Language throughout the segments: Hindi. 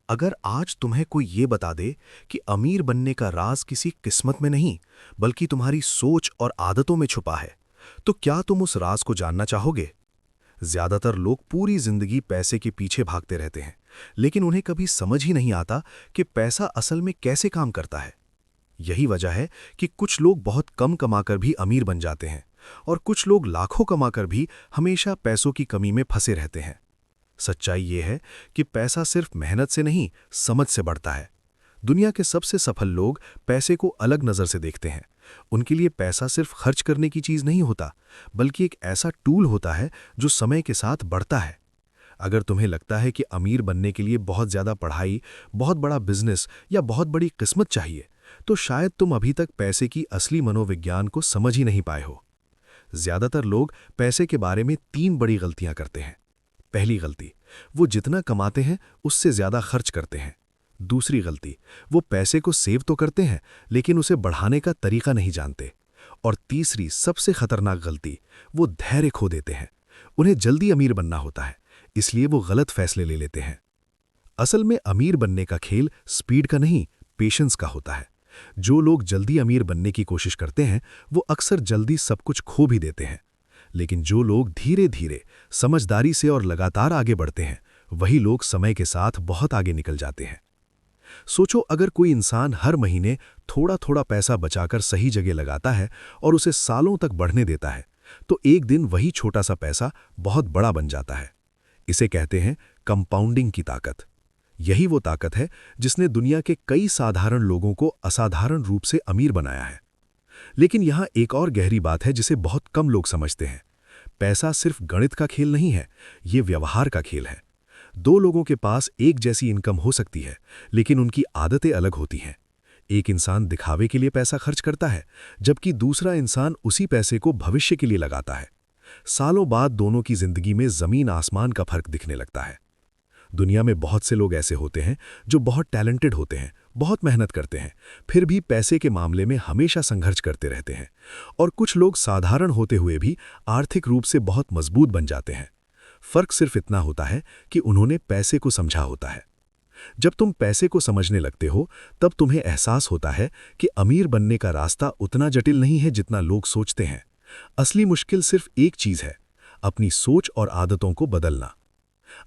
अगर आज तुम्हें कोई ये बता दे कि अमीर बनने का राज किसी किस्मत में नहीं, बल्कि तुम्हारी सोच और आदतों में छुपा है, तो क्या तुम उस राज को जानना चाहोगे? ज्यादातर लोग पूरी जिंदगी पैसे के पीछे भागते रहते हैं, लेकिन उन्हें कभी समझ ही नहीं आता कि पैसा असल में कैसे काम करता है। यही वजह है कि कुछ लोग बहुत कम कमाकर भी अमीर बन जाते हैं और कुछ लोग लाखों कमाकर भी हमेशा पैसों की कमी में फंसे रहते हैं। सच्चाई ये है कि पैसा सिर्फ मेहनत से नहीं, समझ से बढ़ता है। दुनिया के सबसे सफल लोग पैसे को अलग नज़र से देखते हैं। उनके लिए पैसा सिर्फ खर्च करने की चीज़ नहीं होता, बल्कि एक ऐसा टूल होता है जो समय के साथ बढ़ता है। अगर तुम्हें लगता है कि अमीर बनने के लिए बहुत ज़्यादा पढ़ाई, बहुत बड़ा बिजनेस या बहुत बड़ी किस्मत चाहिए, तो शायद तुम अभी तक पैसे की असली मनोविज्ञान को समझ ही नहीं पाए हो। ज्यादातर लोग पैसे के बारे में 3 बड़ी गलतियां करते हैं। पहली गलती, वो जितना कमाते हैं उससे ज्यादा खर्च करते हैं। दूसरी गलती, वो पैसे को सेव तो करते हैं लेकिन उसे बढ़ाने का तरीका नहीं जानते। और तीसरी सबसे खतरनाक गलती, वो धैर्य खो देते हैं। उन्हें जल्दी अमीर बनना होता है, इसलिए वो गलत फैसले ले लेते हैं। असल में अमीर बनने का खेल स्पीड का नहीं, पेशेंस का होता है। जो लोग जल्दी अमीर बनने की कोशिश करते हैं वो अक्सर जल्दी सब कुछ खो भी देते हैं, लेकिन जो लोग धीरे धीरे, समझदारी से और लगातार आगे बढ़ते हैं, वही लोग समय के साथ बहुत आगे निकल जाते हैं। सोचो, अगर कोई इंसान हर महीने थोड़ा थोड़ा पैसा बचाकर सही जगह लगाता है और उसे सालों तक बढ़ने देता है, तो एक दिन वही छोटा सा पैसा बहुत बड़ा बन जाता है। इसे कहते हैं कंपाउंडिंग की ताकत। यही वो ताकत है जिसने दुनिया के कई साधारण लोगों को असाधारण रूप से अमीर बनाया है। लेकिन यहां एक और गहरी बात है जिसे बहुत कम लोग समझते हैं। पैसा सिर्फ गणित का खेल नहीं है, ये व्यवहार का खेल है। 2 लोगों के पास एक जैसी इनकम हो सकती है, लेकिन उनकी आदतें अलग होती हैं। एक इंसान दिखावे के लिए पैसा खर्च करता है, जबकि दूसरा इंसान उसी पैसे को भविष्य के लिए लगाता है। सालों बाद दोनों की जिंदगी में जमीन आसमान का फर्क दिखने लगता है। दुनिया में बहुत से लोग ऐसे होते हैं जो बहुत टैलेंटेड होते हैं, बहुत मेहनत करते हैं, फिर भी पैसे के मामले में हमेशा संघर्ष करते रहते हैं। और कुछ लोग साधारण होते हुए भी आर्थिक रूप से बहुत मजबूत बन जाते हैं। फर्क सिर्फ इतना होता है कि उन्होंने पैसे को समझा होता है। जब तुम पैसे को समझने लगते हो, तब तुम्हें एहसास होता है कि अमीर बनने का रास्ता उतना जटिल नहीं है जितना लोग सोचते हैं। असली मुश्किल सिर्फ एक चीज है, अपनी सोच और आदतों को बदलना।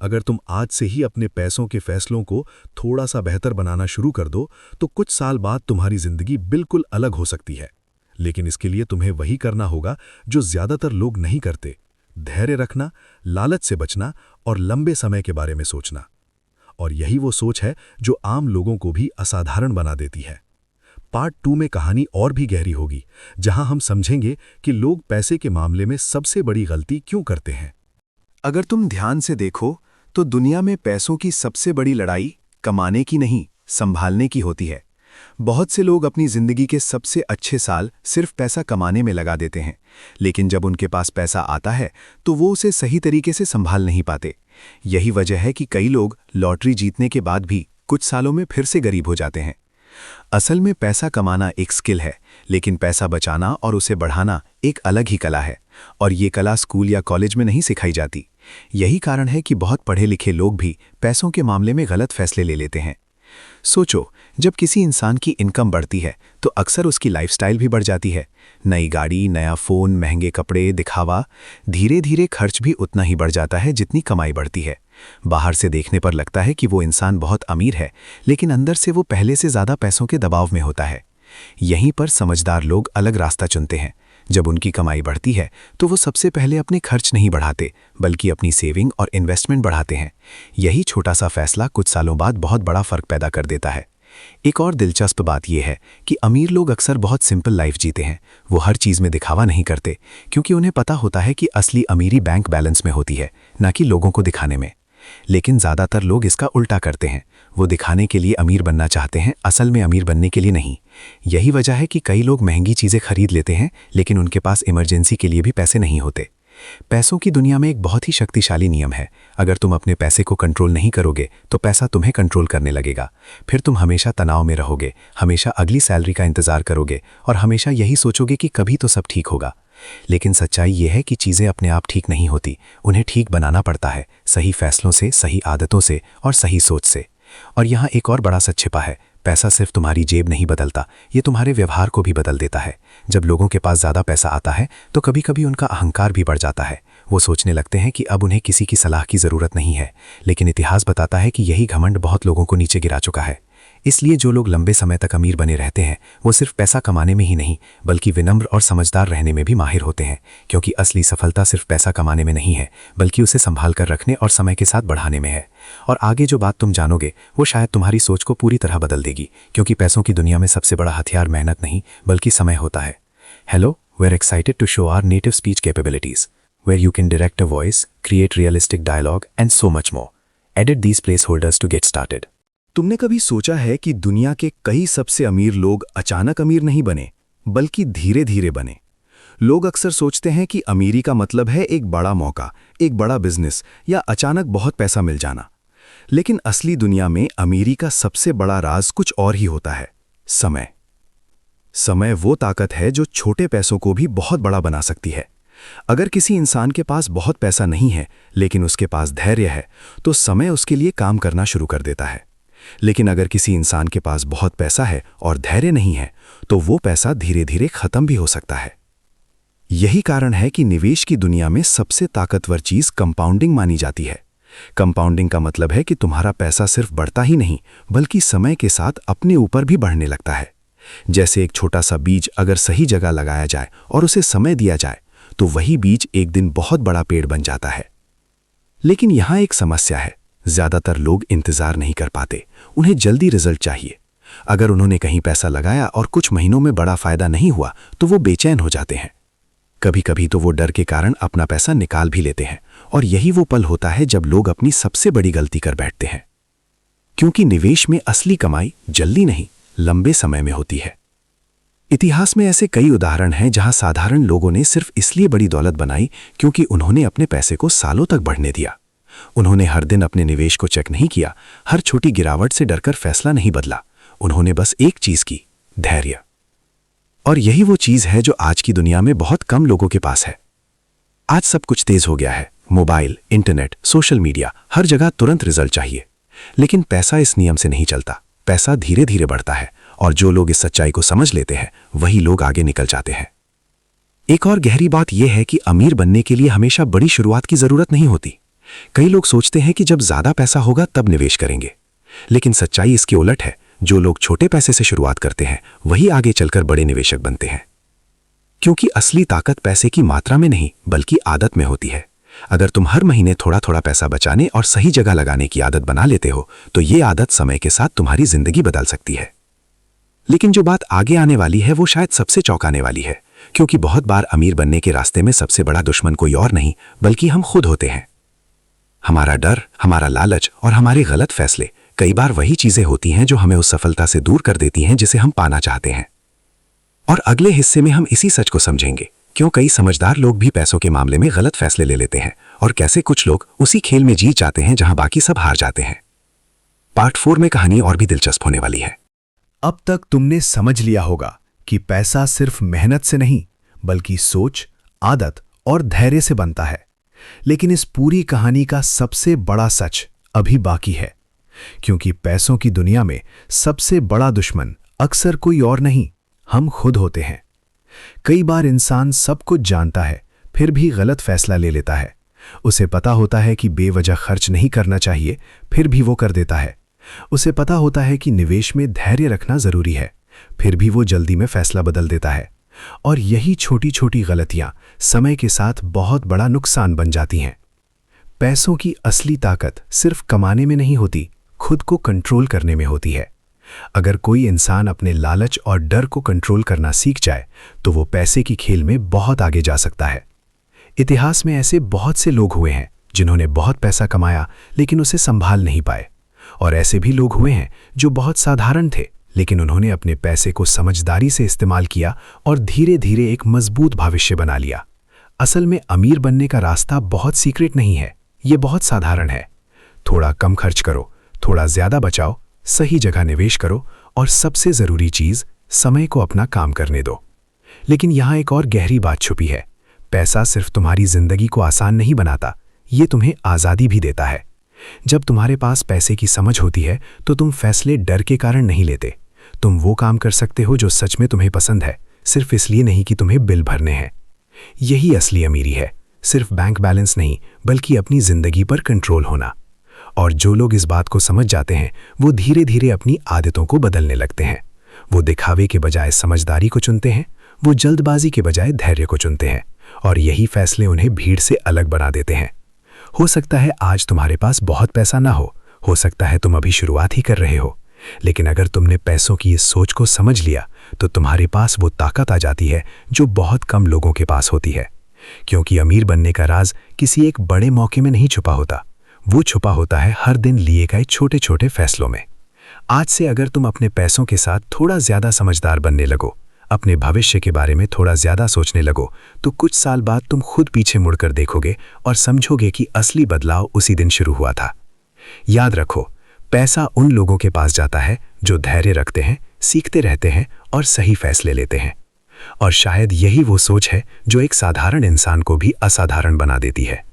अगर तुम आज से ही अपने पैसों के फैसलों को थोड़ा सा बेहतर बनाना शुरू कर दो, तो कुछ साल बाद तुम्हारी जिंदगी बिल्कुल अलग हो सकती है। लेकिन इसके लिए तुम्हें वही करना होगा जो ज्यादातर लोग नहीं करते: धैर्य रखना, लालच से बचना और लंबे समय के बारे में सोचना। और यही वो सोच है जो आम लोगों को भी असाधारण बना देती है। पार्ट 2 में कहानी और भी गहरी होगी, जहां हम समझेंगे कि लोग पैसे के मामले में सबसे बड़ी गलती क्यों करते हैं। अगर तुम ध्यान से देखो तो दुनिया में पैसों की सबसे बड़ी लड़ाई कमाने की नहीं, संभालने की होती है। बहुत से लोग अपनी जिंदगी के सबसे अच्छे साल सिर्फ पैसा कमाने में लगा देते हैं, लेकिन जब उनके पास पैसा आता है तो वो उसे सही तरीके से संभाल नहीं पाते। यही वजह है कि कई लोग लॉटरी जीतने के बाद भी कुछ सालों में फिर से गरीब हो जाते हैं। असल में पैसा कमाना एक स्किल है, लेकिन पैसा बचाना और उसे बढ़ाना एक अलग ही कला है, और ये कला स्कूल या कॉलेज में नहीं सिखाई जाती। यही कारण है कि बहुत पढ़े लिखे लोग भी पैसों के मामले में गलत फैसले ले लेते हैं। सोचो, जब किसी इंसान की इनकम बढ़ती है तो अक्सर उसकी लाइफस्टाइल भी बढ़ जाती है। नई गाड़ी, नया फ़ोन, महंगे कपड़े, दिखावा। धीरे धीरे खर्च भी उतना ही बढ़ जाता है जितनी कमाई बढ़ती है। बाहर से देखने पर लगता है कि वो इंसान बहुत अमीर है, लेकिन अंदर से वो पहले से ज़्यादा पैसों के दबाव में होता है। यहीं पर समझदार लोग अलग रास्ता चुनते हैं। जब उनकी कमाई बढ़ती है तो वो सबसे पहले अपने खर्च नहीं बढ़ाते, बल्कि अपनी सेविंग और इन्वेस्टमेंट बढ़ाते हैं। यही छोटा सा फैसला कुछ सालों बाद बहुत बड़ा फर्क पैदा कर देता है। एक और दिलचस्प बात यह है कि अमीर लोग अक्सर बहुत सिंपल लाइफ जीते हैं। वो हर चीज़ में दिखावा नहीं करते, क्योंकि उन्हें पता होता है कि असली अमीरी बैंक बैलेंस में होती है, ना कि लोगों को दिखाने में। लेकिन ज़्यादातर लोग इसका उल्टा करते हैं। वो दिखाने के लिए अमीर बनना चाहते हैं, असल में अमीर बनने के लिए नहीं। यही वजह है कि कई लोग महंगी चीज़ें खरीद लेते हैं, लेकिन उनके पास इमरजेंसी के लिए भी पैसे नहीं होते। पैसों की दुनिया में एक बहुत ही शक्तिशाली नियम है। अगर तुम अपने पैसे को कंट्रोल नहीं करोगे तो पैसा तुम्हें कंट्रोल करने लगेगा। फिर तुम हमेशा तनाव में रहोगे, हमेशा अगली सैलरी का इंतज़ार करोगे और हमेशा यही सोचोगे कि कभी तो सब ठीक होगा। लेकिन सच्चाई ये है कि चीज़ें अपने आप ठीक नहीं होती, उन्हें ठीक बनाना पड़ता है, सही फैसलों से, सही आदतों से और सही सोच से। और यहाँ एक और बड़ा सच छिपा है, पैसा सिर्फ तुम्हारी जेब नहीं बदलता, ये तुम्हारे व्यवहार को भी बदल देता है। जब लोगों के पास ज़्यादा पैसा आता है तो कभी कभी उनका अहंकार भी बढ़ जाता है। वो सोचने लगते हैं कि अब उन्हें किसी की सलाह की ज़रूरत नहीं है, लेकिन इतिहास बताता है कि यही घमंड बहुत लोगों को नीचे गिरा चुका है। इसलिए जो लोग लंबे समय तक अमीर बने रहते हैं वो सिर्फ पैसा कमाने में ही नहीं बल्कि विनम्र और समझदार रहने में भी माहिर होते हैं, क्योंकि असली सफलता सिर्फ पैसा कमाने में नहीं है बल्कि उसे संभाल कर रखने और समय के साथ बढ़ाने में है। और आगे जो बात तुम जानोगे वो शायद तुम्हारी सोच को पूरी तरह बदल देगी, क्योंकि पैसों की दुनिया में सबसे बड़ा हथियार मेहनत नहीं बल्कि समय होता है। Hello, we are excited to show our native speech capabilities where you can direct a voice, create realistic dialogue and so much more. Edit these placeholders to get started. तुमने कभी सोचा है कि दुनिया के कई सबसे अमीर लोग अचानक अमीर नहीं बने बल्कि धीरे धीरे बने? लोग अक्सर सोचते हैं कि अमीरी का मतलब है एक बड़ा मौका, एक बड़ा बिजनेस या अचानक बहुत पैसा मिल जाना। लेकिन असली दुनिया में अमीरी का सबसे बड़ा राज कुछ और ही होता है, समय। समय वो ताकत है जो छोटे पैसों को भी बहुत बड़ा बना सकती है। अगर किसी इंसान के पास बहुत पैसा नहीं है लेकिन उसके पास धैर्य है तो समय उसके लिए काम करना शुरू कर देता है। लेकिन अगर किसी इंसान के पास बहुत पैसा है और धैर्य नहीं है तो वो पैसा धीरे धीरे खत्म भी हो सकता है। यही कारण है कि निवेश की दुनिया में सबसे ताकतवर चीज कंपाउंडिंग मानी जाती है। कंपाउंडिंग का मतलब है कि तुम्हारा पैसा सिर्फ बढ़ता ही नहीं बल्कि समय के साथ अपने ऊपर भी बढ़ने लगता है। जैसे एक छोटा सा बीज अगर सही जगह लगाया जाए और उसे समय दिया जाए तो वही बीज एक दिन बहुत बड़ा पेड़ बन जाता है। लेकिन यहाँ एक समस्या है, ज्यादातर लोग इंतजार नहीं कर पाते, उन्हें जल्दी रिजल्ट चाहिए। अगर उन्होंने कहीं पैसा लगाया और कुछ महीनों में बड़ा फायदा नहीं हुआ तो वो बेचैन हो जाते हैं। कभी कभी तो वो डर के कारण अपना पैसा निकाल भी लेते हैं, और यही वो पल होता है जब लोग अपनी सबसे बड़ी गलती कर बैठते हैं। क्योंकि निवेश में असली कमाई जल्दी नहीं, लंबे समय में होती है। इतिहास में ऐसे कई उदाहरण हैं जहां साधारण लोगों ने सिर्फ इसलिए बड़ी दौलत बनाई क्योंकि उन्होंने अपने पैसे को सालों तक बढ़ने दिया। उन्होंने हर दिन अपने निवेश को चेक नहीं किया, हर छोटी गिरावट से डरकर फैसला नहीं बदला। उन्होंने बस एक चीज की, धैर्य। और यही वो चीज है जो आज की दुनिया में बहुत कम लोगों के पास है। आज सब कुछ तेज हो गया है, मोबाइल, इंटरनेट, सोशल मीडिया, हर जगह तुरंत रिजल्ट चाहिए। लेकिन पैसा इस नियम से नहीं चलता, पैसा धीरे धीरे बढ़ता है, और जो लोग इस सच्चाई को समझ लेते हैं वही लोग आगे निकल जाते हैं। एक और गहरी बात यह है कि अमीर बनने के लिए हमेशा बड़ी शुरुआत की जरूरत नहीं होती। कई लोग सोचते हैं कि जब ज्यादा पैसा होगा तब निवेश करेंगे, लेकिन सच्चाई इसके उलट है। जो लोग छोटे पैसे से शुरुआत करते हैं वही आगे चलकर बड़े निवेशक बनते हैं। क्योंकि असली ताकत पैसे की मात्रा में नहीं बल्कि आदत में होती है। अगर तुम हर महीने थोड़ा थोड़ा पैसा बचाने और सही जगह लगाने की आदत बना लेते हो तो ये आदत समय के साथ तुम्हारी जिंदगी बदल सकती है। लेकिन जो बात आगे आने वाली है वो शायद सबसे चौंकाने वाली है, क्योंकि बहुत बार अमीर बनने के रास्ते में सबसे बड़ा दुश्मन कोई और नहीं बल्कि हम खुद होते हैं। हमारा डर, हमारा लालच और हमारे गलत फैसले कई बार वही चीजें होती हैं जो हमें उस सफलता से दूर कर देती हैं जिसे हम पाना चाहते हैं। और अगले हिस्से में हम इसी सच को समझेंगे, क्यों कई समझदार लोग भी पैसों के मामले में गलत फैसले ले लेते हैं और कैसे कुछ लोग उसी खेल में जीत जाते हैं जहां बाकी सब हार जाते हैं। पार्ट 4 में कहानी और भी दिलचस्प होने वाली है। अब तक तुमने समझ लिया होगा कि पैसा सिर्फ मेहनत से नहीं बल्कि सोच, आदत और धैर्य से बनता है। लेकिन इस पूरी कहानी का सबसे बड़ा सच अभी बाकी है, क्योंकि पैसों की दुनिया में सबसे बड़ा दुश्मन अक्सर कोई और नहीं, हम खुद होते हैं। कई बार इंसान सब कुछ जानता है फिर भी गलत फैसला ले लेता है। उसे पता होता है कि बेवजह खर्च नहीं करना चाहिए, फिर भी वो कर देता है। उसे पता होता है कि निवेश में धैर्य रखना जरूरी है, फिर भी वो जल्दी में फैसला बदल देता है। और यही छोटी छोटी गलतियां समय के साथ बहुत बड़ा नुकसान बन जाती हैं। पैसों की असली ताकत सिर्फ कमाने में नहीं होती, खुद को कंट्रोल करने में होती है। अगर कोई इंसान अपने लालच और डर को कंट्रोल करना सीख जाए तो वो पैसे की खेल में बहुत आगे जा सकता है। इतिहास में ऐसे बहुत से लोग हुए हैं जिन्होंने बहुत पैसा कमाया लेकिन उसे संभाल नहीं पाए, और ऐसे भी लोग हुए हैं जो बहुत साधारण थे लेकिन उन्होंने अपने पैसे को समझदारी से इस्तेमाल किया और धीरे धीरे एक मजबूत भविष्य बना लिया। असल में अमीर बनने का रास्ता बहुत सीक्रेट नहीं है, ये बहुत साधारण है। थोड़ा कम खर्च करो, थोड़ा ज्यादा बचाओ, सही जगह निवेश करो और सबसे जरूरी चीज, समय को अपना काम करने दो। लेकिन यहाँ एक और गहरी बात छुपी है। पैसा सिर्फ तुम्हारी जिंदगी को आसान नहीं बनाता, ये तुम्हें आजादी भी देता है। जब तुम्हारे पास पैसे की समझ होती है तो तुम फैसले डर के कारण नहीं लेते। तुम वो काम कर सकते हो जो सच में तुम्हें पसंद है, सिर्फ इसलिए नहीं कि तुम्हें बिल भरने हैं। यही असली अमीरी है, सिर्फ बैंक बैलेंस नहीं बल्कि अपनी जिंदगी पर कंट्रोल होना। और जो लोग इस बात को समझ जाते हैं वो धीरे धीरे अपनी आदतों को बदलने लगते हैं। वो दिखावे के बजाय समझदारी को चुनते हैं, वो जल्दबाजी के बजाय धैर्य को चुनते हैं, और यही फैसले उन्हें भीड़ से अलग बना देते हैं। हो सकता है आज तुम्हारे पास बहुत पैसा ना हो सकता है तुम अभी शुरुआत ही कर रहे हो, लेकिन अगर तुमने पैसों की इस सोच को समझ लिया तो तुम्हारे पास वो ताकत आ जाती है जो बहुत कम लोगों के पास होती है। क्योंकि अमीर बनने का राज किसी एक बड़े मौके में नहीं छुपा होता, वो छुपा होता है हर दिन लिए गए छोटे छोटे फैसलों में। आज से अगर तुम अपने पैसों के साथ थोड़ा ज्यादा समझदार बनने लगो, अपने भविष्य के बारे में थोड़ा ज्यादा सोचने लगो, तो कुछ साल बाद तुम खुद पीछे मुड़कर देखोगे और समझोगे कि असली बदलाव उसी दिन शुरू हुआ था। याद रखो, पैसा उन लोगों के पास जाता है जो धैर्य रखते हैं, सीखते रहते हैं और सही फैसले लेते हैं। और शायद यही वो सोच है जो एक साधारण इंसान को भी असाधारण बना देती है।